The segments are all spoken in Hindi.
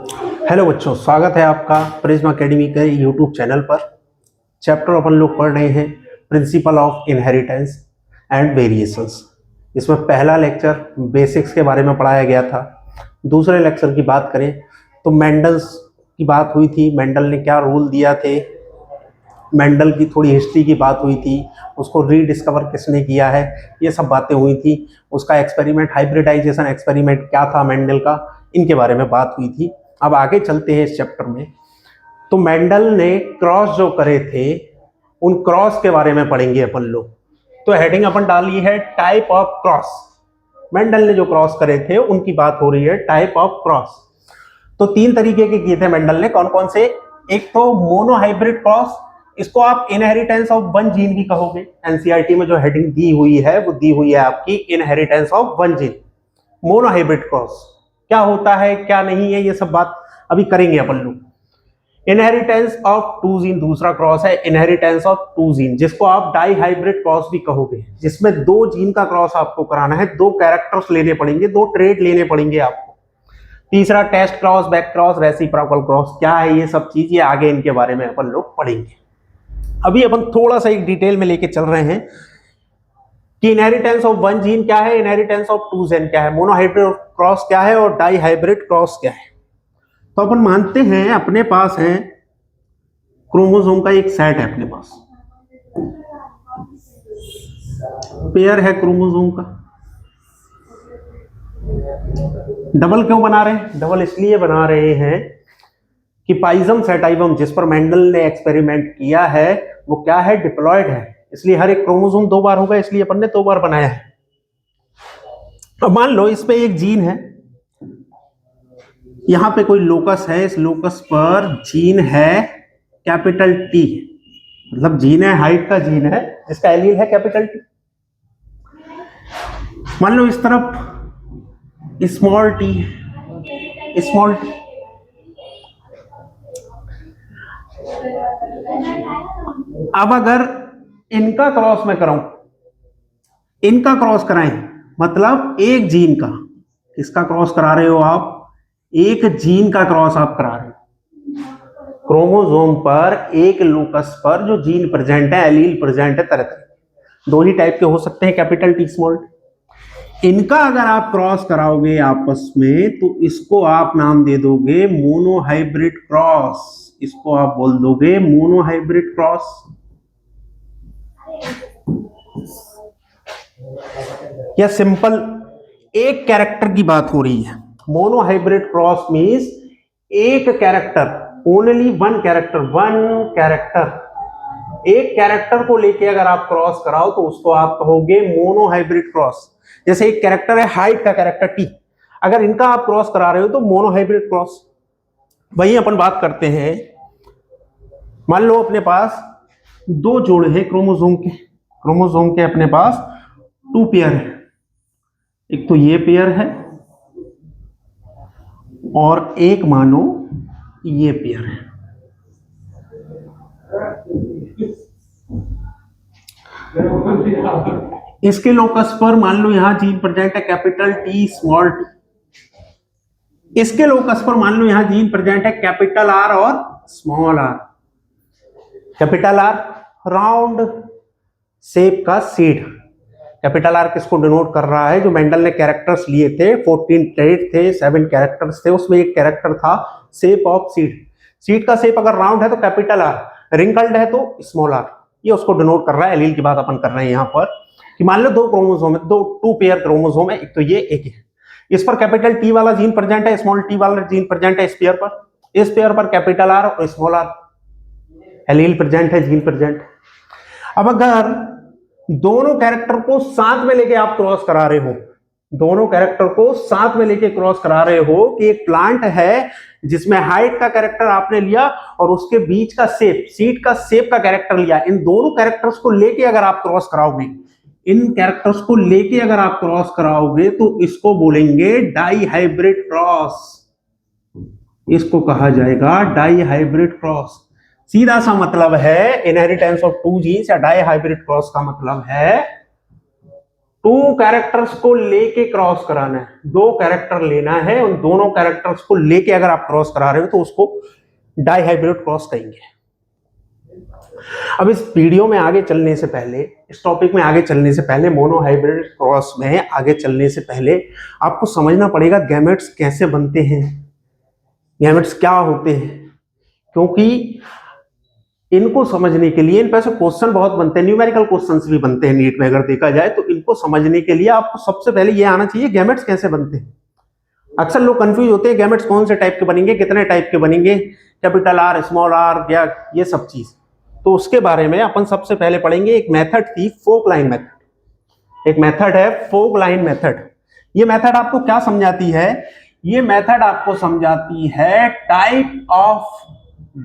हेलो बच्चों, स्वागत है आपका प्रिज्म एकेडमी के यूट्यूब चैनल पर। चैप्टर अपन लोग पढ़ रहे हैं principle of inheritance and variations. इसमें पहला लेक्चर बेसिक्स के बारे में पढ़ाया गया था। दूसरे लेक्चर की बात करें तो मेंडल्स की बात हुई थी, मेंडल ने क्या रूल दिया थे, मेंडल की थोड़ी हिस्ट्री की बात हुई थी, उसको रीडिस्कवर किसने किया है, ये सब बातें हुई थी। उसका एक्सपेरिमेंट, हाइब्रिडाइजेशन एक्सपेरिमेंट क्या था मेंडल का, इनके बारे में बात हुई थी। अब आगे चलते हैं इस चैप्टर में। तो मेंडल ने क्रॉस जो करे थे, उन क्रॉस के बारे में पढ़ेंगे अपन लोग। तो हेडिंग अपन डाली है टाइप ऑफ क्रॉस। मेंडल ने जो क्रॉस करे थे उनकी बात हो रही है, टाइप ऑफ क्रॉस। तो तीन तरीके के किए थे मेंडल ने, कौन कौन से? एक तो मोनोहाइब्रिड क्रॉस, इसको आप इनहेरिटेंस ऑफ वन जीन भी कहोगे। एनसीईआरटी में जो हेडिंग दी हुई है वो दी हुई है आपकी inheritance of one gene. Monohybrid cross क्या होता है क्या नहीं है, ये सब बात अभी करेंगे अपन लोग। इनहेरिटेंस ऑफ टू जीन दूसरा क्रॉस है, इनहेरिटेंस ऑफ टू जीन, जिसको आप डाई हाइब्रिड क्रॉस भी कहोगे, जिसमें दो जीन का क्रॉस आपको कराना है, दो कैरेक्टर्स लेने पड़ेंगे, दो ट्रेड लेने पड़ेंगे आपको। तीसरा test cross, back cross, reciprocal cross, क्या है ये सब चीज, ये आगे इनके बारे में अपन लोग पढ़ेंगे। अभी अपन थोड़ा सा एक डिटेल में लेके चल रहे हैं कि इनहेरिटेंस ऑफ वन जीन क्या है, इनहेरिटेंस ऑफ टू जीन क्या है, मोनोहाइब्रिड क्रॉस क्या है और डाई हाइब्रिड क्रॉस क्या है। तो अपन मानते हैं अपने पास है क्रोमोसोम का एक सेट है, अपने पास पेयर है क्रोमोसोम का। डबल क्यों बना रहे हैं? डबल इसलिए बना रहे हैं कि पाइजम सेटाइवम जिस पर मेंडल ने एक्सपेरिमेंट किया है वो क्या है, डिप्लॉयड है, इसलिए हर एक क्रोमोसोम दो बार होगा, इसलिए अपन ने दो बार बनाया है। अब मान लो इस पे एक जीन है, यहां पे कोई लोकस है, इस लोकस पर जीन है कैपिटल टी, मतलब जीन है, हाइट का जीन है जिसका एलील है कैपिटल टी। मान लो इस तरफ स्मॉल टी, स्मॉल टी। अब अगर इनका क्रॉस मैं कराऊं, इनका क्रॉस कराएं, मतलब एक जीन का, किसका क्रॉस करा रहे हो आप? एक जीन का क्रॉस आप करा रहे हो। क्रोमोसोम पर एक लोकस पर जो जीन प्रेजेंट है, एलील प्रेजेंट है, तरह तरह दो ही टाइप के हो सकते हैं, कैपिटल टी, स्मॉल टी। इनका अगर आप क्रॉस कराओगे आपस में तो इसको आप नाम दे दोगे मोनोहाइब्रिड क्रॉस, इसको आप बोल दोगे मोनोहाइब्रिड क्रॉस। या सिंपल एक कैरेक्टर की बात हो रही है। मोनोहाइब्रिड क्रॉस मींस एक character, only one character, one character, एक कैरेक्टर को लेके अगर आप क्रॉस कराओ तो उसको आप कहोगे मोनोहाइब्रिड क्रॉस। जैसे एक कैरेक्टर है हाइट का कैरेक्टर टी, अगर इनका आप क्रॉस करा रहे हो तो मोनोहाइब्रिड क्रॉस। वही अपन बात करते हैं, मान लो अपने पास दो जोड़े हैं क्रोमोसोम के, क्रोमोसोम के अपने पास टू पेयर है, एक तो ये पेयर है और एक मानो ये पेयर है। इसके लोकस पर मान लो यहां जीन प्रेजेंट है कैपिटल टी, स्मॉल टी। इसके लोकस पर मान लो यहां जीन प्रेजेंट है कैपिटल आर और small R. Capital R round shape का सीड, कैपिटल आर किसको डिनोट कर रहा है? जो मेंडल ने कैरेक्टर्स लिए थे, 14 ट्रेड थे, 7 कैरेक्टर्स थे, उसमें एक कैरेक्टर था शेप ऑफ सीड। सीड का शेप अगर राउंड है तो कैपिटल आर, रिंकल्ड है तो स्मॉल आर, ये उसको डिनोट कर रहा है। एलील की बात अपन कर रहे हैं यहाँ पर कि मान लो दो क्रोमोसोम है, दो टू पेयर क्रोमोसोम है, एक तो ये एक है, इस पर कैपिटल टी वाला जीन प्रेजेंट है, स्मॉल टी वाला जीन प्रेजेंट है इस पेयर पर, इस पेयर पर कैपिटल आर और स्मॉल आर, एलील प्रेजेंट है, जीन प्रेजेंट। अब अगर दोनों कैरेक्टर को साथ में लेके आप क्रॉस करा रहे हो, दोनों कैरेक्टर को साथ में लेके क्रॉस करा रहे हो कि एक प्लांट है जिसमें हाइट का कैरेक्टर आपने लिया और उसके बीच का शेप, सीड का शेप का कैरेक्टर लिया, इन दोनों कैरेक्टर्स को लेके अगर आप क्रॉस कराओगे, इन कैरेक्टर्स को लेके अगर आप क्रॉस कराओगे तो इसको बोलेंगे डाई हाइब्रिड क्रॉस, इसको कहा जाएगा डाई हाइब्रिड क्रॉस। सीधा सा मतलब है इनहेरिटेंस ऑफ टू जीन्स या डाई हाइब्रिड क्रॉस का मतलब है टू कैरेक्टर्स को लेके क्रॉस कराना है, दो कैरेक्टर लेना है, उन दोनों कैरेक्टर्स को लेके अगर आप क्रॉस करा रहे हो तो उसको डाइहाइब्रिड क्रॉस कहेंगे। अब इस वीडियो में आगे चलने से पहले, इस टॉपिक में आगे चलने से पहले, मोनोहाइब्रिड क्रॉस में आगे चलने से पहले आपको समझना पड़ेगा गैमेट्स कैसे बनते हैं, गैमेट्स क्या होते हैं, क्योंकि इनको समझने के लिए इन पे से क्वेश्चन बहुत बनते हैं, न्यूमेरिकल क्वेश्चंस भी बनते हैं नीट में अगर देखा जाए तो। इनको समझने के लिए आपको सबसे पहले ये आना चाहिए गैमेट्स कैसे बनते हैं। अक्सर लोग कंफ्यूज होते हैं गैमेट्स कौन से टाइप के बनेंगे, कितने टाइप के बनेंगे, कैपिटल आर, स्मॉल आर, या ये सब चीज। तो उसके बारे में अपन सबसे पहले पढ़ेंगे। एक मेथड थी फोक लाइन मेथड, एक मेथड है फोक लाइन मेथड। ये मेथड आपको क्या समझाती है? ये मेथड आपको समझाती है type of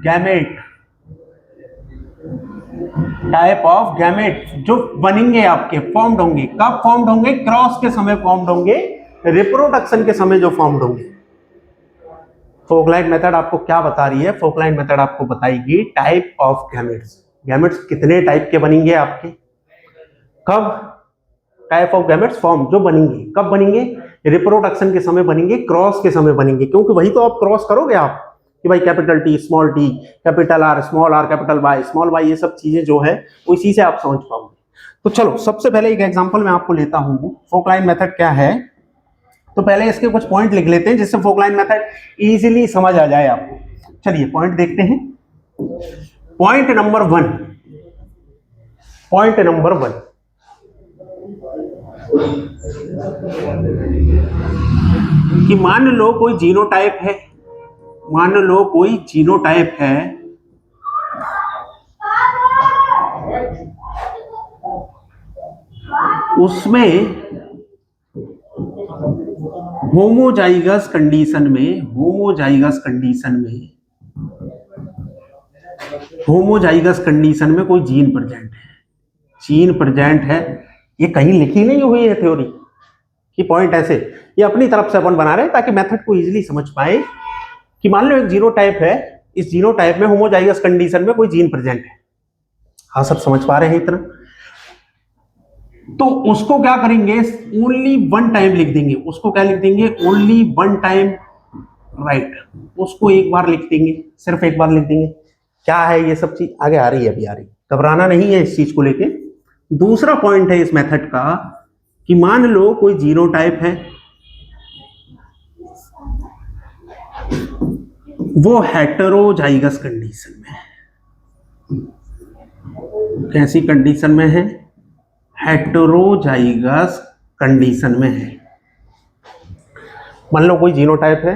gamete, type of gamete जो बनेंगे आपके, फॉर्म्ड होंगे। कब फॉर्म्ड होंगे? क्रॉस के समय फॉर्म्ड होंगे, रिप्रोडक्शन के समय जो फॉर्म्ड होंगे। फोक लाइन मेथड आपको क्या बता रही है? फोक लाइन मेथड आपको बताएगी टाइप ऑफ गैमेट्स, गैमेट्स कितने टाइप के बनेंगे आपके, कब, टाइप ऑफ गैमेट्स फॉर्म जो बनेंगे, कब बनेंगे? रिप्रोडक्शन के समय बनेंगे, क्रॉस के समय बनेंगे, क्योंकि वही तो आप क्रॉस करोगे आप कि भाई capital T, small T, capital R, small R, capital Y, small Y, ये सब चीजें जो है इसी से आप समझ पाओगे। तो चलो सबसे पहले एक एग्जांपल मैं आपको लेता हूं, फोक लाइन मेथड क्या है। तो पहले इसके कुछ पॉइंट लिख लेते हैं जिससे फोक लाइन मेथड इजीली समझ आ जाए आपको। चलिए पॉइंट देखते हैं। Point number one, point number one, कि मान लो कोई जीनोटाइप है, मान लो कोई जीनोटाइप है, उसमें होमोजाइगस कंडीशन में, होमोजाइगस कंडीशन में, होमोजाइगस कंडीशन में कोई जीन प्रेजेंट है, जीन प्रेजेंट है। ये कहीं लिखी नहीं हुई है थ्योरी कि पॉइंट ऐसे, ये अपनी तरफ से अपन बना रहे हैं ताकि मेथड को इजीली समझ पाए। कि मान लो एक जीनोटाइप है, इस जीनोटाइप में होमोजाइगस कंडीशन में कोई जीन प्रेजेंट है। हाँ सब समझ पा रहे हैं इतना? तो उसको क्या करेंगे? ओनली वन टाइम लिख देंगे। उसको क्या लिख देंगे? Only one time right. उसको एक बार लिख देंगे, सिर्फ एक बार लिख देंगे। क्या है ये सब चीज? आगे आ रही है, अभी आ रही, घबराना नहीं है इस चीज को लेके। दूसरा पॉइंट है इस मेथड का कि मान लो कोई जीनोटाइप है, वो हेटेरोजाइगस कंडीशन में है। कैसी कंडीशन में है? हेटेरोजाइगस कंडीशन में है। मान लो कोई जीनोटाइप है,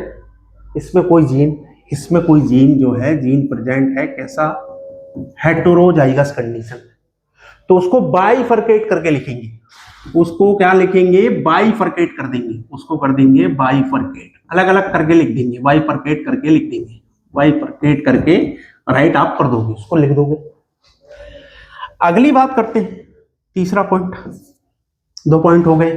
इसमें कोई जीन, इसमें कोई जीन जो है, जीन प्रेजेंट है, कैसा? हेटेरोजाइगस कंडीशन में। तो उसको बाइफरकेट करके लिखेंगे। उसको क्या लिखेंगे? बाइफरकेट कर देंगे, उसको कर देंगे बाइफरकेट, अलग अलग करके लिख देंगे, बाइफरकेट करके लिख देंगे, बाइफरकेट करके राइट आप कर दोगे, उसको लिख दोगे। अगली बात करते हैं, तीसरा पॉइंट। दो पॉइंट हो गए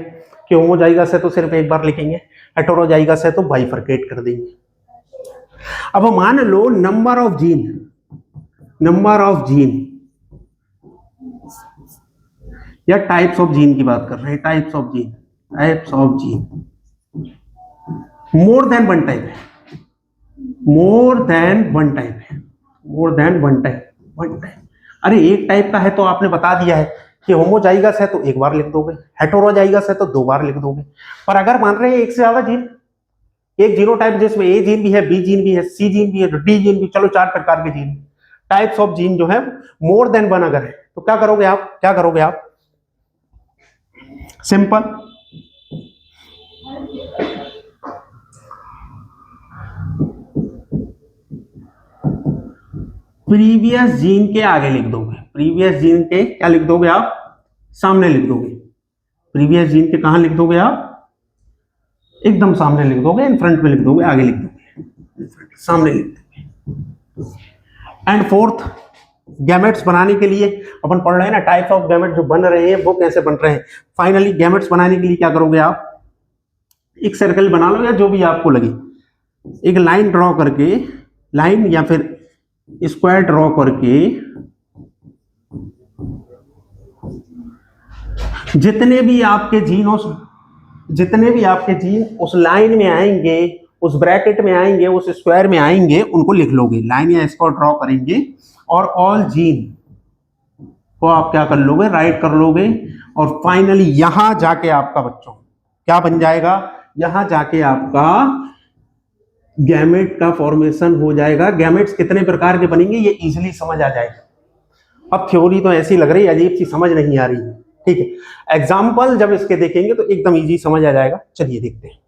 कि होमोजाइगस है तो सिर्फ एक बार लिखेंगे, हेटेरोजाइगस है तो बाइफरकेट कर देंगे। अब मान लो number of gene, number of gene या टाइप्स ऑफ जीन की बात कर रहे हैं, types of gene, types of gene more than one type है, मोर देन वन टाइप है, more than one type, one type. अरे एक टाइप का है तो आपने बता दिया है कि होमोजाइगस है तो एक बार लिख दोगे, हेटेरोजाइगस है तो दो बार लिख दोगे। पर अगर मान रहे हैं एक से ज्यादा जीन, एक जीनोटाइप जिसमें ए जीन भी है, बी जीन भी है, सी जीन भी है, डी जीन भी, चलो चार प्रकार के जीन, टाइप्स ऑफ जीन जो है मोर देन वन अगर है तो क्या करोगे आप? क्या करोगे आप? सिंपल, प्रीवियस जीन के आगे लिख दोगे, प्रीवियस जीन के क्या लिख दोगे आप? सामने लिख दोगे। प्रीवियस जीन के कहां लिख दोगे आप? एकदम सामने लिख दोगे, इन फ्रंट में लिख दोगे, आगे लिख दोगे, सामने लिख दोगे। एंड फोर्थ, गैमेट्स बनाने के लिए अपन पढ़ रहे हैं ना, टाइप्स ऑफ गैमेट जो बन रहे हैं वो कैसे बन रहे हैं। फाइनली गैमेट्स बनाने के लिए क्या करोगे आप? एक सर्कल बना लो या जो भी आपको लगे, एक लाइन ड्रॉ करके, लाइन या फिर स्क्वायर ड्रॉ करके जितने भी आपके जीन उस लाइन में आएंगे, उस ब्रैकेट में आएंगे, उस स्क्वायर में आएंगे, उनको लिख लोगे, लाइन या स्क्वायर ड्रॉ करेंगे और ऑल जीन को आप क्या कर लोगे, राइट कर लोगे। और फाइनली यहां जाके आपका बच्चों क्या बन जाएगा, यहां जाके आपका गैमेट का फॉर्मेशन हो जाएगा। गैमेट्स कितने प्रकार के बनेंगे ये इजीली समझ आ जाएगा। अब थ्योरी तो ऐसी लग रही है, अजीब सी समझ नहीं आ रही है, ठीक है। एग्जाम्पल जब इसके देखेंगे तो एकदम इजी समझ आ जाएगा। चलिए देखते हैं।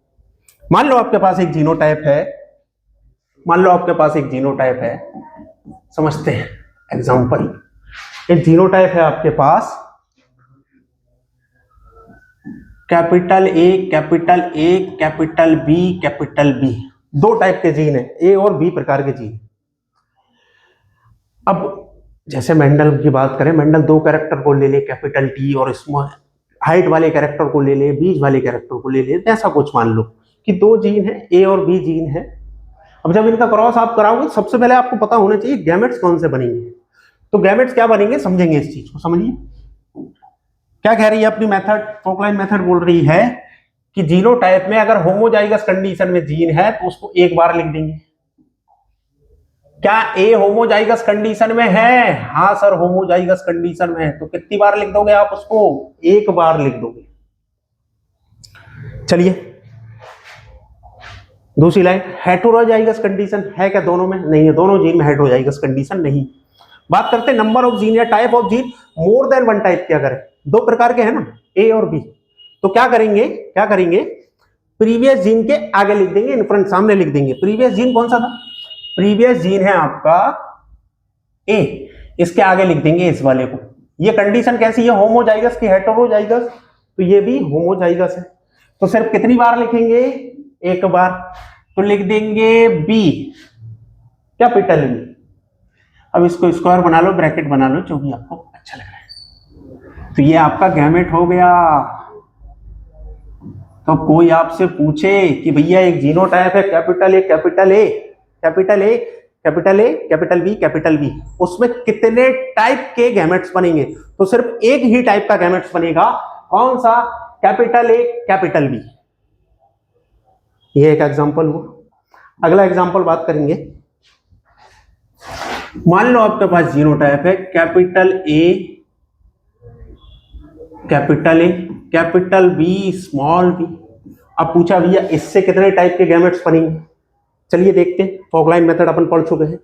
मान लो आपके पास एक जीनोटाइप है, समझते हैं एग्जाम्पल। एक जीनोटाइप है आपके पास, कैपिटल ए, कैपिटल बी, दो टाइप के जीन है, ए और बी प्रकार के जीन। अब जैसे मेंडल की बात करें, मेंडल दो कैरेक्टर को ले ले, कैपिटल टी और स्मॉल, हाइट वाले कैरेक्टर को ले ले, बीच वाले कैरेक्टर को ले ले, ऐसा कुछ मान लो कि दो जीन है, ए और बी जीन है। अब जब इनका क्रॉस आप कराओगे, सबसे पहले आपको पता होना चाहिए गैमेट्स कौन से बनेंगे। तो गैमेट्स क्या बनेंगे, समझेंगे इस चीज को। समझिए क्या कह रही है अपनी मेथड, फोकलाइन मेथड बोल रही है कि जीनोटाइप में अगर होमोजाइगस कंडीशन में जीन है तो उसको एक बार लिख देंगे। क्या ए होमोजाइगस कंडीशन में है? हाँ सर होमोजाइगस कंडीशन में है। तो कितनी बार लिख दोगे आप उसको? एक बार लिख दोगे। चलिए दूसरी लाइन, हेटेरोजाइगस कंडीशन है क्या दोनों में? नहीं है, दोनों जीन में हेटेरोजाइगस कंडीशन नहीं। बात करते हैं नंबर ऑफ जीन या type of gene, more than one type की अगर है, दो प्रकार के हैं ना, ए और बी, तो क्या करेंगे, प्रीवियस जीन के आगे लिख देंगे, इन फ्रंट सामने लिख देंगे। प्रीवियस जीन कौन सा था? प्रीवियस जीन है आपका ए, इसके आगे लिख देंगे इस वाले को। ये कंडीशन कैसी है, होमोजाइगस की हेटेरोजाइगस? तो ये भी होमोजाइगस है। तो सिर्फ कितनी बार लिखेंगे? एक बार। तो लिख देंगे बी, कैपिटल बी। अब इसको स्क्वायर बना लो, ब्रैकेट बना लो, जो भी आपको अच्छा लग रहा है। तो ये आपका गैमेट हो गया। तो कोई आपसे पूछे कि भैया एक जीनोटाइप है कैपिटल ए, कैपिटल बी, उसमें कितने टाइप के गैमेट्स बनेंगे? तो सिर्फ एक ही टाइप का गैमेट्स बनेगा। कौन सा? Capital A, capital B. ये एक एग्जांपल हुआ। अगला एग्जांपल बात करेंगे। मान लो आपके पास जीनोटाइप है capital A, capital B, small B. अब पूछा भैया इससे कितने टाइप के गैमेट्स बनेंगे? चलिए देखते हैं। फोकलाइन मेथड अपन पढ़ चुके हैं।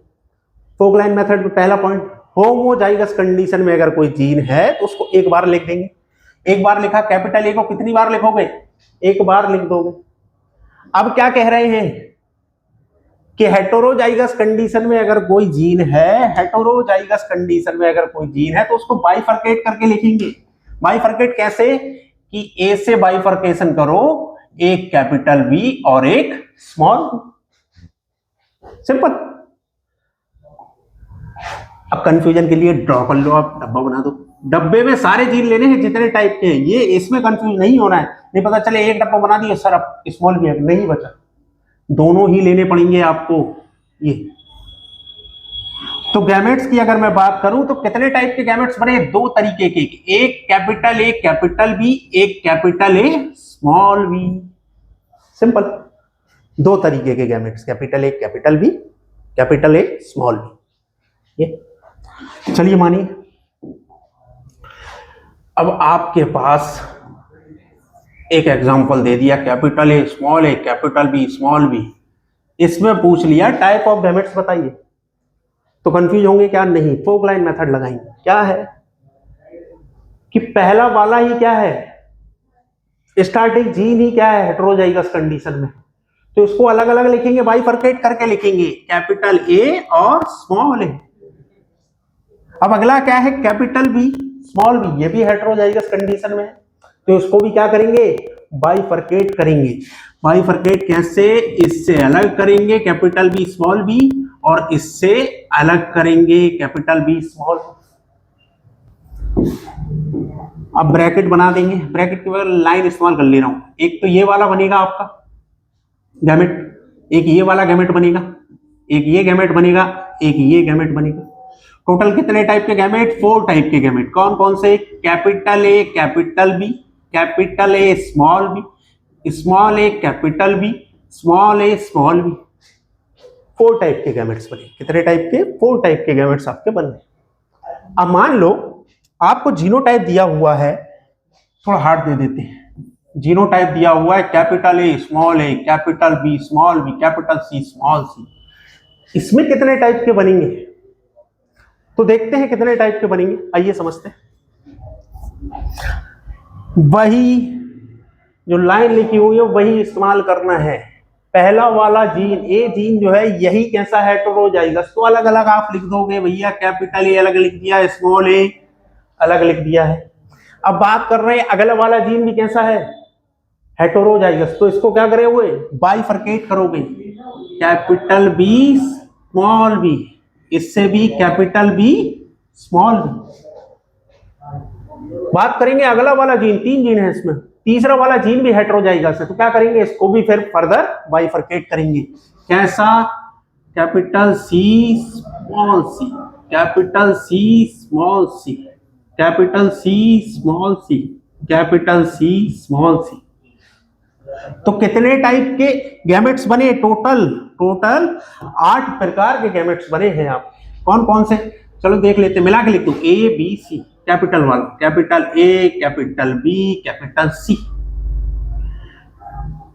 फोकलाइन मेथड में पहला पॉइंट, होमोजाइगस कंडीशन में अगर कोई जीन है तो उसको एक बार लिख देंगे। एक बार लिखा, कैपिटल ए को कितनी बार लिखोगे? एक बार लिख दोगे। अब क्या कह रहे हैं कि हेटेरोजाइगस कंडीशन में अगर कोई जीन है, तो उसको बाइफरकेट करके लिखेंगे। बाइफरकेट कैसे? कि ए से बाइफरकेशन करो, एक कैपिटल बी और एक स्मॉल, सिंपल। अब कंफ्यूजन के लिए ड्रॉ कर लो, आप डब्बा बना दो। डब्बे में सारे जीन लेने हैं जितने टाइप के हैं, ये इसमें कंफ्यूज नहीं होना है। नहीं पता चले एक डब्बा बना दिए सर, अब स्मॉल भी है, नहीं बचा, दोनों ही लेने पड़ेंगे आपको। ये तो गैमेट्स की अगर मैं बात करूं तो कितने टाइप के गैमेट्स बने? दो तरीके के, एक कैपिटल ए, कैपिटल बी, एक capital A, small B, simple. दो तरीके के gametes, capital A, capital B, capital A, small B. ये चलिए मानिए अब आपके पास एक एग्जांपल दे दिया, capital A, capital B, small B. इसमें पूछ लिया टाइप ऑफ गैमेट्स बताइए, तो कंफ्यूज होंगे क्या? नहीं, फोकलाइन मेथड लगाएंगे। क्या है कि पहला वाला ही क्या है, स्टार्टिंग जीन ही क्या है हेटेरोजाइगस कंडीशन में, तो इसको अलग अलग लिखेंगे, बाइफरकेट करके लिखेंगे, कैपिटल ए और स्मॉल ए। अब अगला क्या है, कैपिटल बी, स्मॉल बी, ये भी हेटेरोजाइगस कंडीशन में है, तो इसको भी क्या करेंगे? बाइफरकेट करेंगे। बाइफरकेट कैसे? इससे अलग करेंगे कैपिटल बी, स्मॉल बी, और इससे अलग करेंगे कैपिटल बी, स्मॉल। अब ब्रैकेट बना देंगे, ब्रैकेट के बगैर लाइन इस्तेमाल कर ले रहा हूं। एक तो ये वाला बनेगा आपका गैमेट, एक ये वाला गैमेट बनेगा, एक ये गैमेट बनेगा, एक ये गैमेट बनेगा। टोटल कितने टाइप के गैमेट? 4 टाइप के गैमेट। कौन कौन से? Capital A capital B, capital A small B, small A capital B, small A small B. 4 type के गैमेट्स बने। कितने टाइप के? 4 टाइप के गैमेट्स आपके बने। अब मान लो आपको जीनोटाइप दिया हुआ है, थोड़ा हार्ड दे देते हैं। जीनोटाइप दिया हुआ है capital A small A, capital B small B, capital C small C. इसमें कितने टाइप के बनेंगे? तो देखते हैं कितने टाइप के बनेंगे, आइए समझते हैं। वही जो लाइन लिखी हुई है वही इस्तेमाल करना है। पहला वाला जीन, ए जीन जो है यही कैसा हेटेरोजाइगस, तो अलग अलग आप लिख दोगे भैया। कैपिटल ए अलग लिख दिया, स्मॉल ए अलग लिख दिया है। अब बात कर रहे हैं अगला वाला जीन भी कैसा है? हेटेरोजाइगस। तो इसको क्या करे हुए? बाइफरकेट करोगे। कैपिटल बी स्मॉल बी, इससे भी कैपिटल बी स्मॉल बी। बात करेंगे अगला वाला जीन, 3 जीन है इसमें, तीसरा वाला जीन भी हेटेरोजाइगस है, तो क्या करेंगे? इसको भी फिर फर्दर बाइफरकेट करेंगे। कैसा? Capital C small C, capital C small C, capital C small C, capital C small सी। तो कितने टाइप के गैमेट्स बने? टोटल 8 प्रकार के गैमेट्स बने हैं। आप कौन कौन से? चलो देख लेते, मिला के लिख दो। ए बी सी कैपिटल वाला, capital A capital B capital C.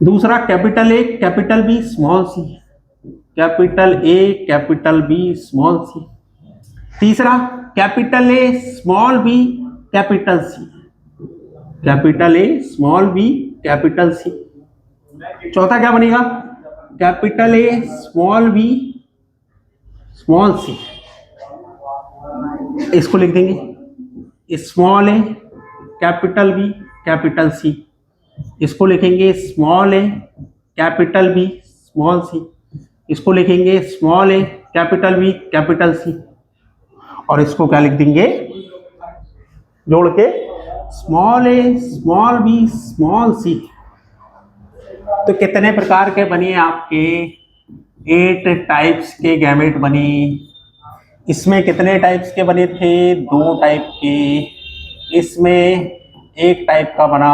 दूसरा capital A capital B small C, capital A capital B small C. तीसरा capital A small B capital C, capital A small B capital C. चौथा क्या बनेगा? Capital A small B small C, इसको लिख देंगे। Small A capital B capital C, इसको लिखेंगे small A capital B small C, इसको लिखेंगे small A capital B capital सी, और इसको क्या लिख देंगे जोड़ के? Small A small B small सी। तो कितने प्रकार के बने आपके? 8 टाइप्स के गैमेट बने। इसमें कितने टाइप्स के बने थे? 2 टाइप के। इसमें 1 टाइप का बना।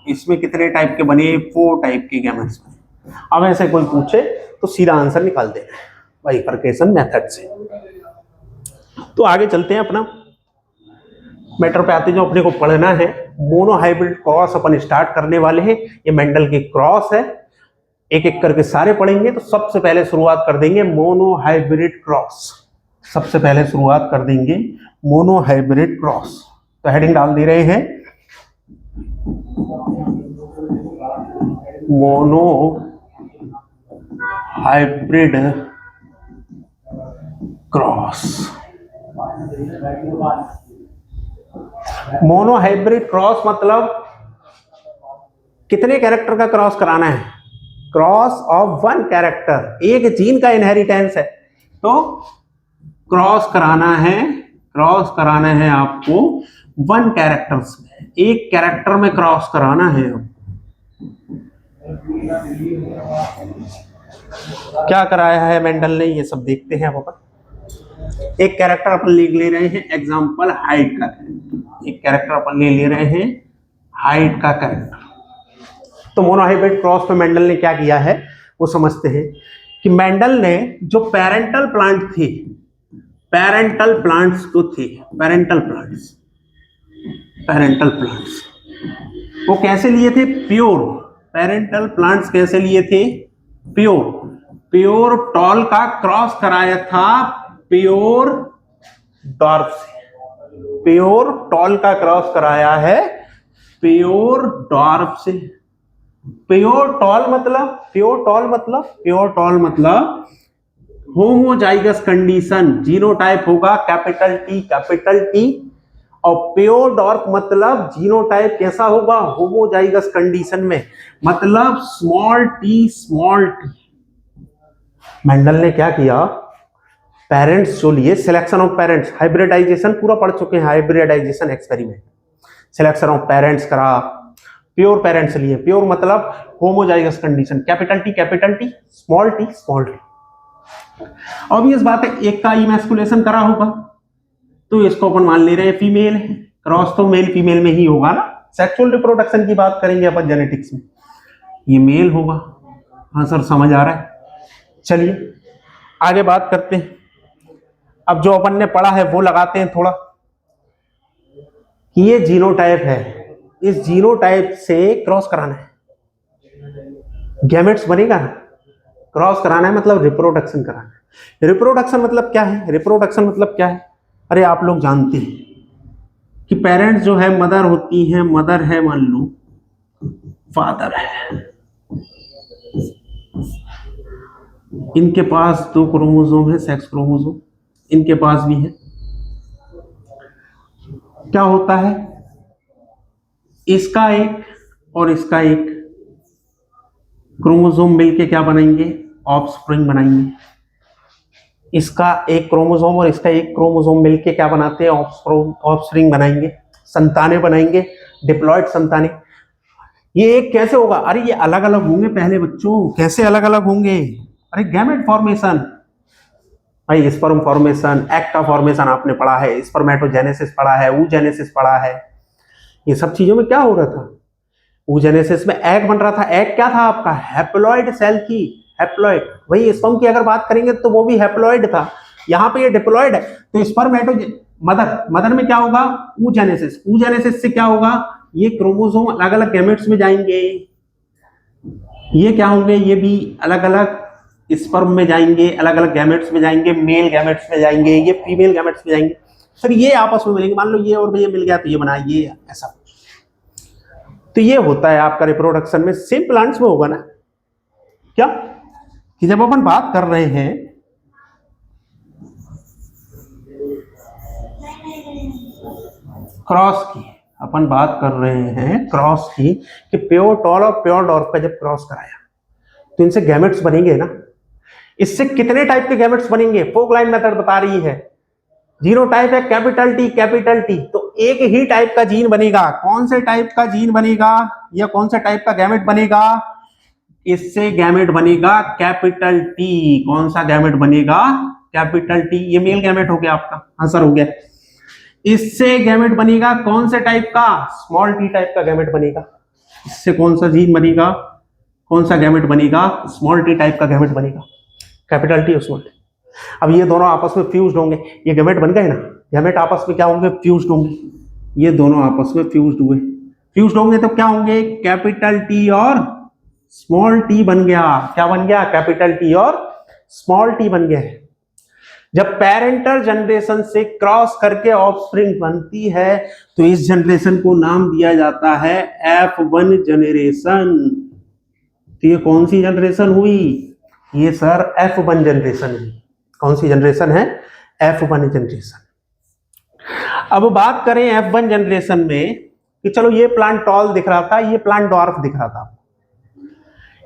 इसमें कितने टाइप के बने? 4 टाइप के गैमेट्स बने। अब ऐसे कोई पूछे तो सीधा आंसर निकाल देना बाइफरकेशन मेथड से। तो आगे चलते हैं, अपना मैटर पे आते। जो अपने को पढ़ना है, मोनोहाइब्रिड क्रॉस अपन स्टार्ट करने वाले हैं। ये मेंडल के क्रॉस है, एक एक करके सारे पढ़ेंगे। तो सबसे पहले शुरुआत कर देंगे मोनोहाइब्रिड क्रॉस। सबसे पहले शुरुआत कर देंगे मोनोहाइब्रिड क्रॉस। तो हेडिंग डाल दे रहे हैं mono hybrid cross. Monohybrid cross मतलब कितने कैरेक्टर का क्रॉस कराना है? Cross of 1 character. एक जीन का इनहेरिटेंस है तो क्रॉस कराना है आपको 1 कैरेक्टर्स में, एक कैरेक्टर में क्रॉस कराना है। क्या कराया है मेंडल ने, ये सब देखते हैं अब अपन। एक कैरेक्टर अपन ले रहे हैं, एग्जांपल हाइट का। एक कैरेक्टर अपन ले रहे हैं हाइट का कैरेक्टर। तो मोनोहाइब्रिड क्रॉस पे मेंडल ने क्या किया है वो समझते हैं। कि मेंडल ने जो पेरेंटल प्लांट्स जो थे, पेरेंटल प्लांट्स वो कैसे लिए थे? प्योर। पेरेंटल प्लांट्स कैसे लिए थे? प्योर टॉल का क्रॉस कराया था प्योर डॉर्फ से। प्योर टॉल का क्रॉस कराया है प्योर डॉर्फ से। प्योर टॉल मतलब होमोजाइगस कंडीशन, जीनोटाइप होगा कैपिटल टी, और प्योर डॉर्फ मतलब जीनोटाइप कैसा होगा? होमोजाइगस कंडीशन में, मतलब स्मॉल टी। मेंडल ने क्या किया? पेरेंट्स जो लिए, सिलेक्शन ऑफ पेरेंट्स, हाइब्रिडाइजेशन पूरा पढ़ चुके हैं, hybridization experiment. Selection of parents करा, प्योर पेरेंट्स लिए। प्योर मतलब homozygous condition, capital T, small T. Obvious बात है, एक का इमैस्कुलेशन करा होगा, तो इसको अपन मान ले रहे हैं फीमेल है, क्रॉस तो मेल फीमेल में ही होगा ना, सेक्सुअल रिप्रोडक्शन की बात करेंगे अपन जेनेटिक्स में, ये मेल होगा। हाँ सर समझ आ रहा है। चलिए आगे बात करते हैं। अब जो अपन ने पढ़ा है वो लगाते हैं थोड़ा, कि ये जीनोटाइप है, इस जीनोटाइप से क्रॉस कराना है, गैमेट्स बनेगा ना, क्रॉस कराना है मतलब रिप्रोडक्शन कराना है। रिप्रोडक्शन मतलब क्या है? रिप्रोडक्शन मतलब क्या है? अरे आप लोग जानते हैं कि पेरेंट्स जो है मदर होती हैं, मदर है मान लो, फादर है, इनके पास 2 क्रोमोसोम है, सेक्स क्रोमोसोम, इनके पास भी है। क्या होता है, इसका एक और इसका एक क्रोमोसोम मिलके क्या बनाएंगे? ऑफस्प्रिंग बनाएंगे। इसका एक क्रोमोसोम और इसका एक क्रोमोसोम मिलके क्या बनाते हैं? ऑफस्प्रिंग बनाएंगे, संतानें बनाएंगे, डिप्लॉयड संतानें। ये एक कैसे होगा? अरे ये अलग अलग होंगे पहले बच्चों, कैसे अलग अलग होंगे? अरे गैमेट फॉर्मेशन, भाई स्पर्म फॉर्मेशन, एग का फॉर्मेशन आपने पढ़ा है, स्पर्मेटोजेनेसिस पढ़ा है, oogenesis पढ़ा है। ये सब चीजों में क्या हो रहा था? oogenesis में एग बन रहा था। एग क्या था आपका? हैप्लॉइड सेल की, हैप्लॉइड। वही स्पर्म की अगर बात करेंगे तो वो भी हैप्लॉइड था, यहाँ पे ये डिप्लॉइड है। तो स्पर्मेटो मदर में क्या होगा? oogenesis। oogenesis से क्या होगा? ये क्रोमोसोम अलग अलग गैमेट्स में जाएंगे, ये क्या होंगे? ये भी अलग अलग स्पर्म में जाएंगे, अलग अलग गैमेट्स में जाएंगे, मेल गैमेट्स में जाएंगे, ये फीमेल गैमेट्स में जाएंगे, फिर ये आपस में मिलेंगे। मान लो ये और ये मिल गया तो ये बना, ये ऐसा। तो ये होता है आपका रिप्रोडक्शन में। सेम प्लांट्स में होगा ना क्या, कि जब अपन बात कर रहे हैं क्रॉस की, अपन बात कर रहे हैं क्रॉस की, कि प्योर टॉल और प्योर डॉर्फ का जब क्रॉस कराया तो इनसे गैमेट्स बनेंगे ना। इससे कितने टाइप के गैमेट्स बनेंगे? फोकलाइन मेथड बता रही है। जीनोटाइप है कैपिटल टी, तो एक ही टाइप का जीन बनेगा। कौन से टाइप का जीन बनेगा या कौन से टाइप का गैमेट बनेगा? इससे गैमेट बनेगा कैपिटल टी। कौन सा गैमेट बनेगा? Capital T. ये मेल गैमेट हो गया आपका, आंसर हो गया। इससे गैमेट बनेगा कौन से टाइप का? स्मॉल टी टाइप का गैमेट बनेगा। इससे कौन सा जीन बनेगा, कौन सा गैमेट बनेगा? स्मॉल टी टाइप का गैमेट बनेगा, कैपिटल टी और स्मॉल टी। अब ये दोनों आपस में फ्यूज्ड होंगे, ये गैमेट बन गए ना, गैमेट आपस में क्या होंगे? फ्यूज्ड होंगे। ये दोनों आपस में फ्यूज्ड हुए, फ्यूज्ड होंगे तो क्या होंगे? कैपिटल टी और स्मॉल टी बन गया। क्या बन गया? कैपिटल टी और स्मॉल टी बन गया। जब पेरेंटल जनरेशन से क्रॉस करके ऑफस्प्रिंग बनती है तो इस जनरेशन को नाम दिया जाता है F1 जनरेशन। तो ये कौन सी जनरेशन हुई? ये सर F1 जनरेशन हुई। कौन सी जनरेशन है? F1 generation. अब बात करें F1 जनरेशन में कि चलो ये प्लांट टॉल दिख रहा था, ये प्लांट डॉर्फ दिख रहा था।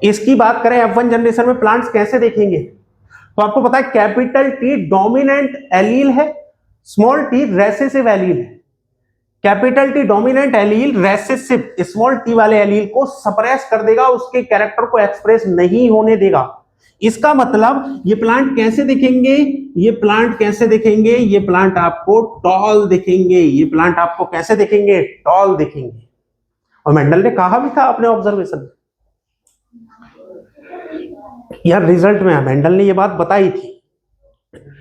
इसकी बात करें F1 जनरेशन में प्लांट्स कैसे देखेंगे? तो आपको पता है कैपिटल टी डोमिनेंट एलील है, स्मॉल टी रेसेसिव एलील है। Capital T dominant allele recessive small T वाले एलील को सप्रेस कर देगा, उसके कैरेक्टर को एक्सप्रेस नहीं होने देगा। इसका मतलब ये प्लांट कैसे दिखेंगे? ये प्लांट कैसे दिखेंगे? ये प्लांट आपको टॉल दिखेंगे। ये प्लांट आपको कैसे दिखेंगे? टॉल दिखेंगे। और मेंडल ने कहा भी था अपने ऑब्जर्वेशन में, यार रिजल्ट में मेंडल ने ये बात बताई थी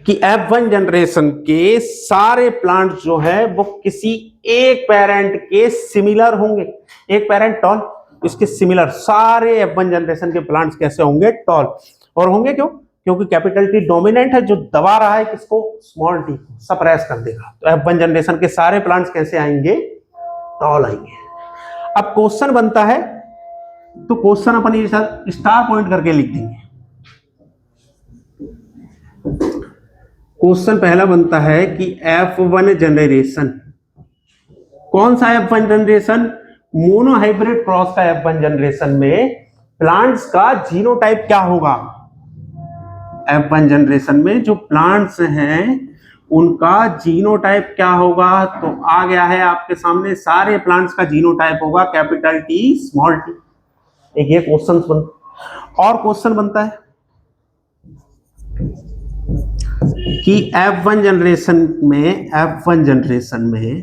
कि F1 जनरेशन के सारे प्लांट्स जो है वो किसी एक पेरेंट के सिमिलर होंगे। एक पेरेंट टॉल, इसके सिमिलर सारे F1 जनरेशन के प्लांट्स कैसे होंगे? टॉल। और होंगे क्यों? क्योंकि कैपिटल टी डोमिनेंट है जो दबा रहा है किसको? स्मॉल टी को, सप्रेस कर देगा। तो F1 जनरेशन के सारे प्लांट्स कैसे आएंगे? टॉल आएंगे। अब क्वेश्चन बनता है, तो क्वेश्चन अपन ये स्टार पॉइंट करके लिख देंगे। क्वेश्चन पहला बनता है कि F1 जनरेशन, कौन सा F1 जनरेशन? मोनोहाइब्रिड क्रॉस का F1 जनरेशन में प्लांट्स का जीनोटाइप क्या होगा? F1 जनरेशन में जो प्लांट्स हैं उनका जीनोटाइप क्या होगा? तो आ गया है आपके सामने, सारे प्लांट्स का जीनोटाइप होगा कैपिटल टी स्मॉल टी। एक ये क्वेश्चन और क्वेश्चन बनता है कि F1 जनरेशन में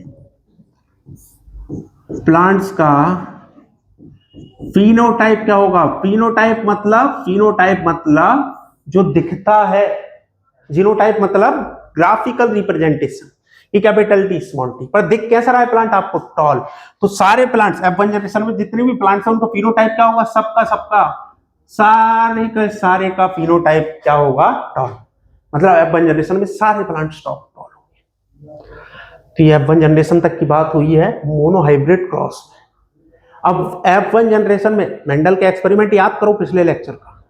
प्लांट्स का फिनोटाइप क्या होगा? फिनोटाइप मतलब जो दिखता है, जीनोटाइप मतलब ग्राफिकल रिप्रेजेंटेशन कि कैपिटल टी स्मॉल टी, पर दिख कैसा रहा है प्लांट आपको? टॉल। तो सारे प्लांट्स F1 जनरेशन में जितने भी प्लांट्स हैं उनका फिनोटाइप क्या होगा? सारे का फिनोटाइप क्या होगा? टॉल। मतलब F1 जनरेशन में सारे प्लांट्स टॉल होंगे। तो ये F1 जनरेशन तक की बात हुई है मोनोहाइब्रिड क्रॉस। अब F1 जनरेशन में मेंडल के एक्सपेरिमेंट याद करो पिछले लेक्चर का,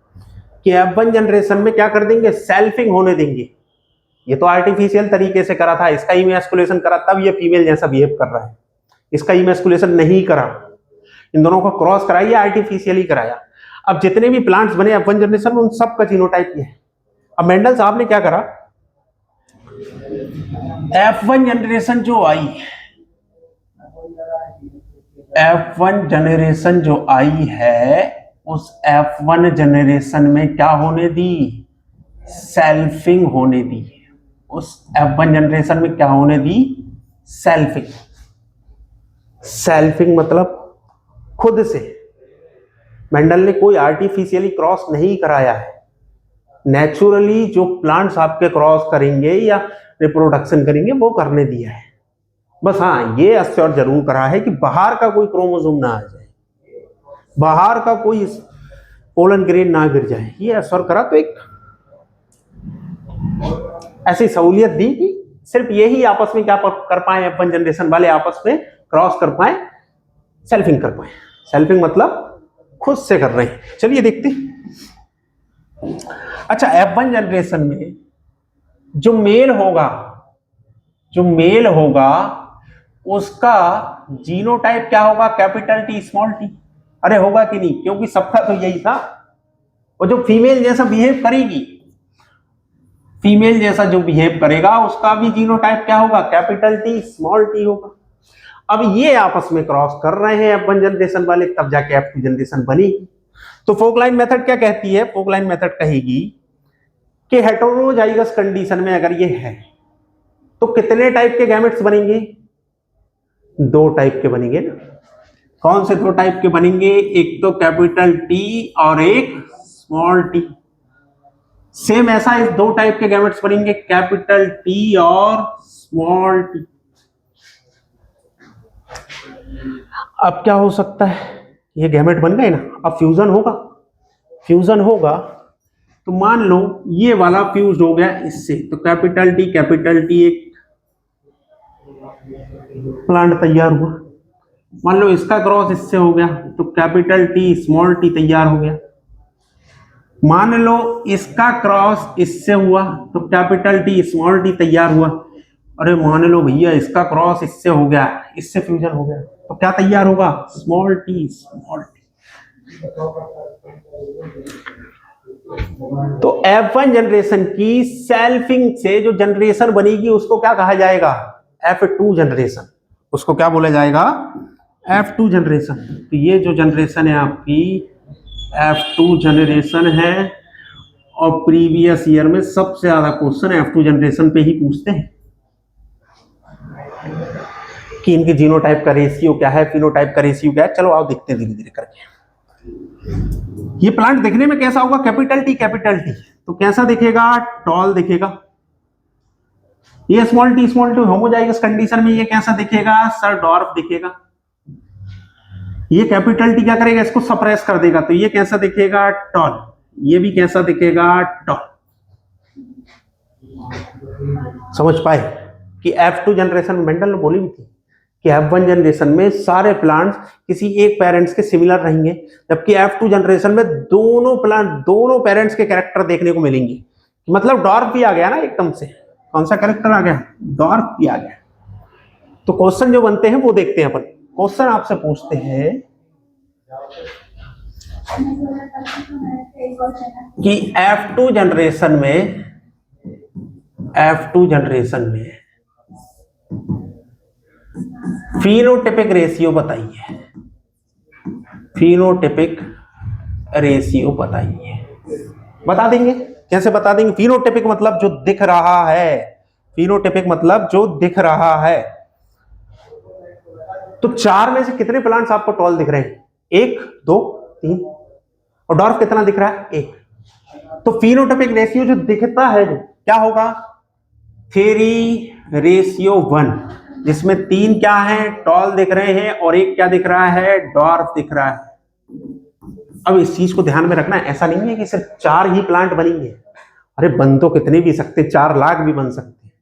कि F1 जनरेशन में क्या कर देंगे? सेल्फिंग होने देंगे। ये तो आर्टिफिशियल तरीके से करा था, इसका इमैस्कुलेशन करा तब ये फीमेल जैसा बिहेव कर रहा है। इसका इमैस्कुलेशन नहीं करा, इन दोनों को क्रॉस कराया, आर्टिफिशियली कराया। अब जितने भी प्लांट्स बने F1 जनरेशन में उन सब का जीनोटाइप ये है। अब मेंडल साहब ने क्या करा? F1 जनरेशन जो आई, F1 जनरेशन जो आई है, उस F1 जनरेशन में क्या होने दी? सेल्फिंग होने दी। उस F1 जनरेशन में क्या होने दी? सेल्फिंग। सेल्फिंग मतलब खुद से। मेंडल ने कोई आर्टिफिशियली क्रॉस नहीं कराया है। नेचुरली जो प्लांट्स आपके क्रॉस करेंगे या रिप्रोडक्शन करेंगे वो करने दिया है। बस हाँ, ये अश्योर जरूर करा है कि बाहर का कोई क्रोमोसोम ना आ जाए, बाहर का कोई पोलन ग्रेन ना गिर जाए, ये अश्योर करा। तो एक ऐसी सहूलियत दी कि सिर्फ यही आपस में क्या कर पाए, F1 जनरेशन वाले आपस में क्रॉस कर पाए, सेल्फिंग कर पाए। सेल्फिंग मतलब खुद से कर रहे हैं। चलिए देखते हैं। अच्छा, F1 जनरेशन में जो मेल होगा उसका जीनोटाइप क्या होगा? Capital T small T. अरे होगा कि नहीं? क्योंकि सबका तो यही था। और जो फीमेल जैसा बिहेव करेगी, फीमेल जैसा जो बिहेव करेगा उसका भी जीनोटाइप क्या होगा? कैपिटल टी स्मॉल टी होगा। अब ये आपस में क्रॉस कर रहे हैं F1 जनरेशन वाले, तब जाके F2 जनरेशन बनेगी। तो फोकलाइन मेथड क्या कहती है? फोकलाइन मेथड कहेगी कि हेटेरोजाइगस कंडीशन में अगर ये है तो कितने टाइप के गैमेट्स बनेंगे? 2 टाइप के बनेंगे ना। कौन से 2 टाइप के बनेंगे? एक तो कैपिटल टी और एक स्मॉल टी। सेम ऐसा इस 2 टाइप के गैमेट्स बनेंगे, कैपिटल टी और स्मॉल टी। अब क्या हो सकता है? ये गैमेट बन गए ना, अब फ्यूजन होगा तो मान लो ये वाला फ्यूज हो गया इससे, तो कैपिटल टी एक प्लांट तैयार हुआ। मान लो इसका क्रॉस इससे हो गया तो कैपिटल टी स्मॉल टी तैयार हो गया। मान लो इसका क्रॉस इससे हुआ तो कैपिटल टी स्मॉल टी तैयार हुआ। अरे मान लो भैया इसका क्रॉस इससे हो गया, इससे फ्यूजन हो गया, तो क्या तैयार होगा? Small T. तो F1 जनरेशन की सेल्फिंग से जो जनरेशन बनेगी उसको क्या कहा जाएगा? F2 generation. उसको क्या बोला जाएगा? F2 generation. तो ये जो जनरेशन है आपकी F2 जनरेशन है, और प्रीवियस ईयर में सबसे ज्यादा क्वेश्चन F2 जनरेशन पे ही पूछते हैं कि इनके जीनोटाइप का रेशियो क्या है, फिनोटाइप का रेशियो क्या है। चलो आओ देखते हैं धीरे धीरे करके। ये प्लांट देखने में कैसा होगा? कैपिटल टी तो कैसा दिखेगा? टॉल दिखेगा। ये स्मॉल टी होमोजाइगस कंडीशन में ये कैसा दिखेगा? सर डॉर्फ दिखेगा। ये कैपिटल टी क्या करेगा? इसको सप्रेस कर देगा, तो ये कैसा दिखेगा? टॉल। ये भी कैसा दिखेगा? टॉल। समझ पाए कि F2 जनरेशन में मेंडल ने बोली भी थी कि F1 जनरेशन में सारे प्लांट्स किसी एक पेरेंट्स के सिमिलर रहेंगे, जबकि F2 जनरेशन में दोनों पेरेंट्स के कैरेक्टर देखने को मिलेंगे। मतलब डॉर्फ भी आ गया ना एकदम से। कौन सा कैरेक्टर आ गया? डॉर्फ भी आ गया। तो क्वेश्चन जो बनते हैं वो देखते हैं अपन। क्वेश्चन आपसे पूछते हैं कि F2 जनरेशन में फिनोटाइपिक रेशियो बताइए। फिनोटाइपिक रेशियो बताइए। बता देंगे कैसे बता देंगे? फिनोटाइपिक मतलब जो दिख रहा है, फिनोटाइपिक मतलब जो दिख रहा है। तो 4 में से कितने प्लांट्स आपको टॉल दिख रहे हैं? 1 2 3। और डॉर्फ कितना दिख रहा है? 1। तो फिनोटाइपिक रेशियो जो दिखता है क्या होगा? 3:1, जिसमें 3 क्या है? टॉल दिख रहे हैं और 1 क्या दिख रहा है? डॉर्फ दिख रहा है। अब इस चीज को ध्यान में रखना, ऐसा नहीं है कि सिर्फ 4 ही प्लांट बनेंगे। अरे बन तो कितने भी सकते, 4 लाख भी बन सकते हैं।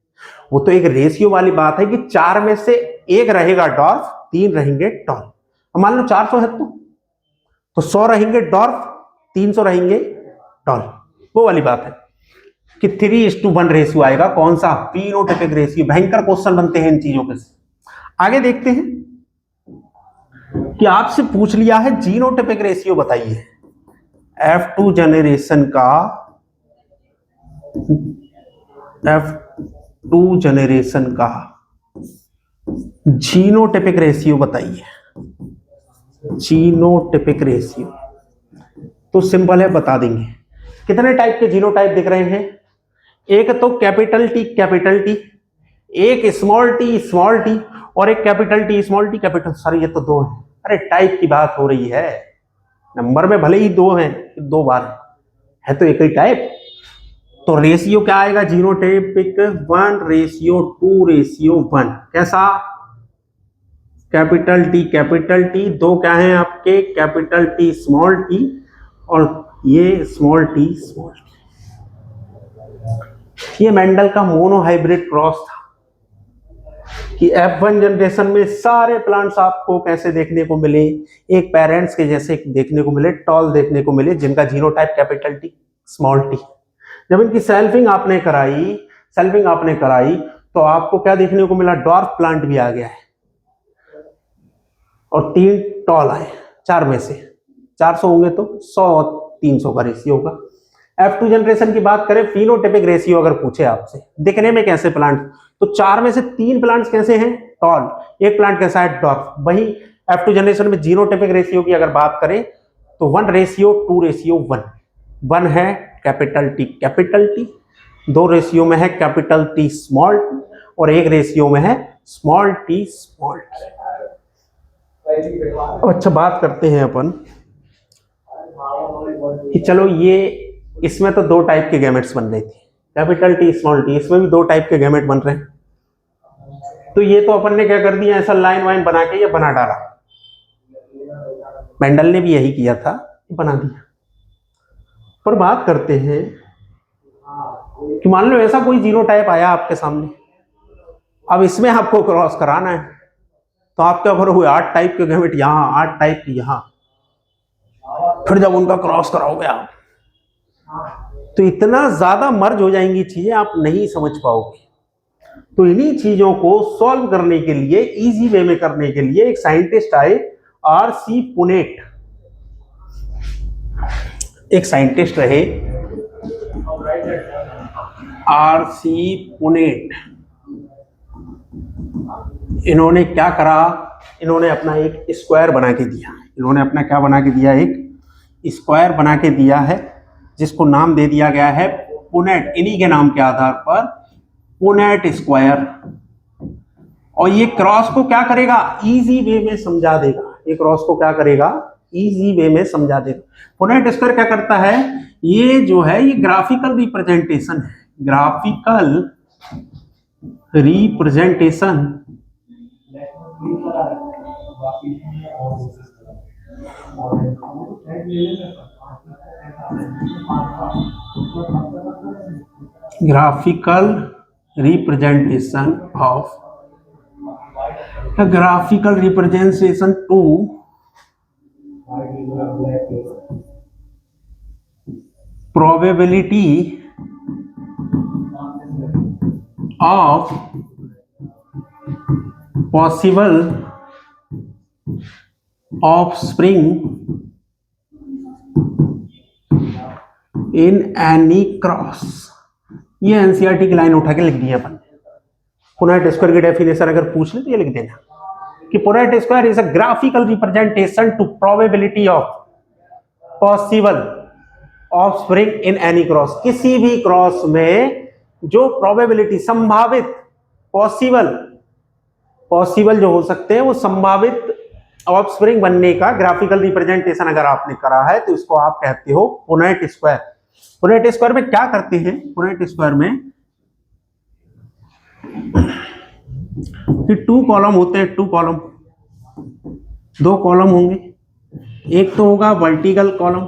वो तो एक रेशियो वाली बात है कि 4 में से 1 रहेगा डॉर्फ, 3 रहेंगे टॉल। मान लो 400 है तो 100 रहेंगे डॉर्फ, 300 रहेंगे टॉल। वो वाली बात है कि 3:1 रेशियो आएगा। कौन सा? Phenotypic ratio. भयंकर क्वेश्चन बनते हैं इन चीजों के। आगे देखते हैं कि आपसे पूछ लिया है जीनोटाइपिक रेशियो बताइए। F2 जनरेशन का, F2 जनरेशन का जीनोटाइपिक रेशियो बताइए। जीनोटाइपिक रेशियो तो सिंपल है, बता देंगे। कितने टाइप के जीनोटाइप दिख रहे हैं? एक तो कैपिटल टी, एक स्मॉल टी और एक capital T small T capital. Sir ये तो 2 है। अरे टाइप की बात हो रही है, नंबर में भले ही 2 हैं, 2 बार है तो एक ही टाइप। तो रेशियो क्या आएगा? जीनोटाइपिक 1:2:1। कैसा? कैपिटल टी 2 क्या है आपके? कैपिटल टी स्मॉल टी और ये स्मॉल टी। ये मेंडल का मोनोहाइब्रिड क्रॉस था कि F1 जनरेशन में सारे प्लांट्स आपको कैसे देखने को मिले? एक पेरेंट्स के जैसे देखने को मिले, टॉल देखने को मिले, जिनका genotype capital T small T. जब इनकी सेल्फिंग आपने कराई तो आपको क्या देखने को मिला? डॉर्फ प्लांट भी आ गया है और 3 टॉल आए। 4 में से 400 होंगे तो 100-300 का रेशियो होगा। F2 जनरेशन की बात करें, फिनोटाइपिक रेशियो अगर पूछे आपसे, दिखने में कैसे प्लांट, तो 4 में से 3 प्लांट्स कैसे हैं? टॉल। 1 प्लांट कैसा है? डॉर्फ। वही F2 जनरेशन में जीनोटाइपिक रेशियो की अगर बात करें तो 1:2:1। 1 है कैपिटल टी, 2 रेशियो में है कैपिटल टी स्मॉल टी और 1 रेशियो में है स्मॉल टी। अच्छा बात करते हैं अपन कि चलो ये इसमें तो 2 टाइप के गैमेट्स बन रहे थे, कैपिटल टी स्मॉल टी, इसमें भी 2 टाइप के गैमेट बन रहे हैं। तो ये तो अपन ने क्या कर दिया? ऐसा लाइन वाइन बना के ये बना डाला। मेंडल ने भी यही किया था, बना दिया। पर बात करते हैं कि मान लो ऐसा कोई जीनोटाइप आया आपके सामने, अब इसमें आपको क्रॉस कराना है, तो आप क्या करोगे? 8 टाइप के गैमेट यहां, 8 टाइप के यहां, फिर जब उनका क्रॉस कराओगे आप तो इतना ज्यादा मर्ज हो जाएंगी चीजें, आप नहीं समझ पाओगे। तो इन्हीं चीजों को सॉल्व करने के लिए, इजी वे में करने के लिए एक साइंटिस्ट आए, आर.सी. पुनेट। एक साइंटिस्ट रहे आर.सी. पुनेट। इन्होंने क्या करा? इन्होंने अपना एक स्क्वायर बना के दिया। इन्होंने अपना क्या बना के दिया? एक स्क्वायर बना के दिया है, जिसको नाम दे दिया गया है पुनेट। इन्हीं के नाम के आधार पर पुनेट स्क्वायर। और ये क्रॉस को क्या करेगा? इजी वे में समझा देगा। ये क्रॉस को क्या करेगा? इजी वे में समझा देगा। पुनेट स्क्वायर क्या करता है? ये जो है ये ग्राफिकल रिप्रेजेंटेशन है, graphical representation graphical representation of a graphical representation to probability of possible offspring in any cross। ये एनसीईआरटी की लाइन उठा के लिख दी अपन। पुनेट स्क्वायर की डेफिनेशन अगर पूछ ले तो ये लिख देना कि Punnett square is a graphical representation to probability of possible offspring in any cross, किसी भी क्रॉस में जो प्रोबेबिलिटी, संभावित, पॉसिबल जो हो सकते हैं वो संभावित ऑफस्प्रिंग बनने का ग्राफिकल रिप्रेजेंटेशन अगर आपने करा है तो इसको आप कहते हो पुनेट स्क्वायर। पुनेट स्क्वायर में क्या करते हैं, पुनेट स्क्वायर में कि 2 कॉलम होते हैं, 2 कॉलम, 2 कॉलम होंगे, एक तो होगा वर्टिकल कॉलम,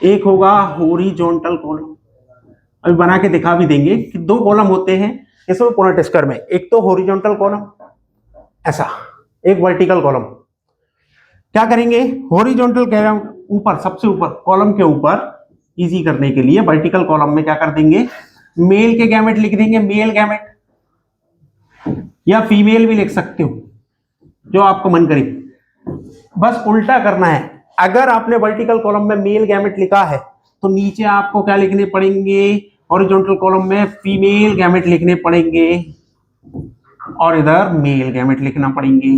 एक होगा हॉरिजॉन्टल कॉलम। अभी बना के दिखा भी देंगे कि 2 कॉलम होते हैं इसमें पुनेट स्क्वायर में, एक तो हॉरिजॉन्टल कॉलम ऐसा, एक वर्टिकल कॉलम। क्या करेंगे, हॉरिजॉन्टल कह रहा हूं ऊपर, सबसे ऊपर कॉलम के ऊपर, इजी करने के लिए वर्टिकल कॉलम में क्या कर देंगे, मेल के गैमेट लिख देंगे, मेल गैमेट, या फीमेल भी लिख सकते हो, जो आपको मन करे। बस उल्टा करना है, अगर आपने वर्टिकल कॉलम में मेल गैमेट लिखा है तो नीचे आपको क्या लिखने पड़ेंगे, हॉरिजॉन्टल कॉलम में फीमेल गैमेट लिखने पड़ेंगे और इधर मेल गैमेट लिखना पड़ेंगे।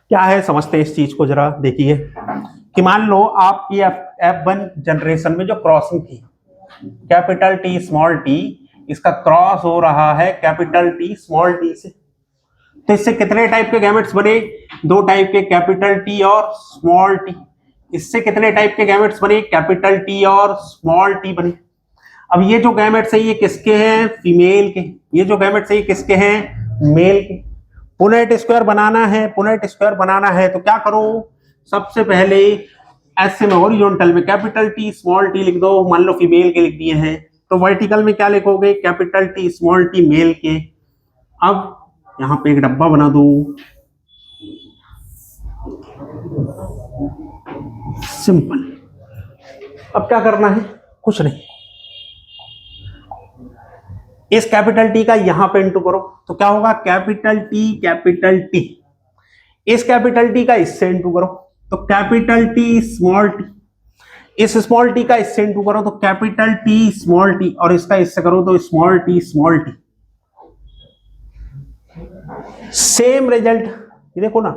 क्या है समझते हैं इस चीज को जरा देखिए, कि मान लो आपकी F1 जनरेशन में जो क्रॉसिंग थी, कैपिटल टी स्मॉल टी, इसका क्रॉस हो रहा है कैपिटल टी स्मॉल टी से, तो इससे कितने टाइप के गैमेट्स बने, 2 टाइप के, कैपिटल टी और स्मॉल टी। इससे कितने टाइप के गैमेट्स बने, कैपिटल टी और स्मॉल टी बने। अब ये जो गैमेट्स है ये किसके हैं, फीमेल के, ये जो गैमेट्स है ये किसके हैं, मेल के। पुनेट स्क्वायर बनाना है, पुनेट स्क्वायर बनाना है तो क्या करो, सबसे पहले ऐसे में हॉरिजॉन्टल में कैपिटल टी स्मॉल टी लिख दो, मान लो फीमेल के लिख दिए हैं, तो वर्टिकल में क्या लिखोगे, capital T small T male के। अब यहां पे एक डब्बा बना दो, सिंपल। अब क्या करना है, कुछ नहीं, इस कैपिटल टी का यहां पे इंटू करो तो क्या होगा, कैपिटल टी, इस कैपिटल टी का इससे इंटू करो तो कैपिटल टी स्मॉल टी, इस स्मॉल टी का इससे इंटू करो तो कैपिटल टी स्मॉल टी, और इसका इससे करो तो small T small T. Same result, ये देखो ना,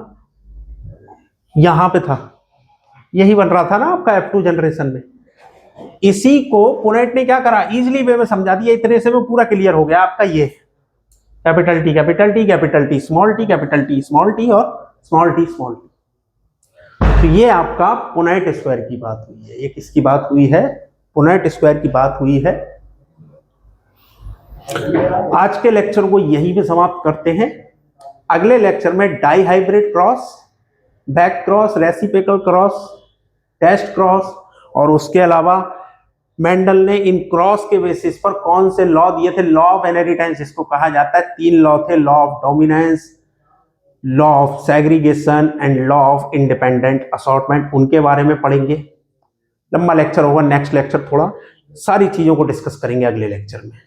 यहां पे था, यही बन रहा था ना आपका F2 जनरेशन में। इसी को पुनेट ने क्या करा, इजीली वे में समझा दिया, इतने से वो पूरा क्लियर हो गया आपका। ये capital T capital T, capital T small T, capital T small T और स्मॉल टी स्मॉल टी। तो ये आपका पुनेट स्क्वायर की बात हुई है। ये किसकी बात हुई है, पुनेट स्क्वायर की बात हुई है। आज के लेक्चर को यहीं पे समाप्त करते हैं। अगले लेक्चर में dihybrid cross, back cross, reciprocal cross, test cross, और उसके अलावा मेंडल ने इन क्रॉस के बेसिस पर कौन से लॉ दिए थे, लॉ ऑफ इनहेरिटेंस इसको कहा जाता है। 3 लॉ थे, law of dominance, law of segregation and law of independent assortment, उनके बारे में पढ़ेंगे। लंबा लेक्चर होगा, नेक्स्ट लेक्चर थोड़ा सारी चीजों को डिस्कस करेंगे अगले लेक्चर में।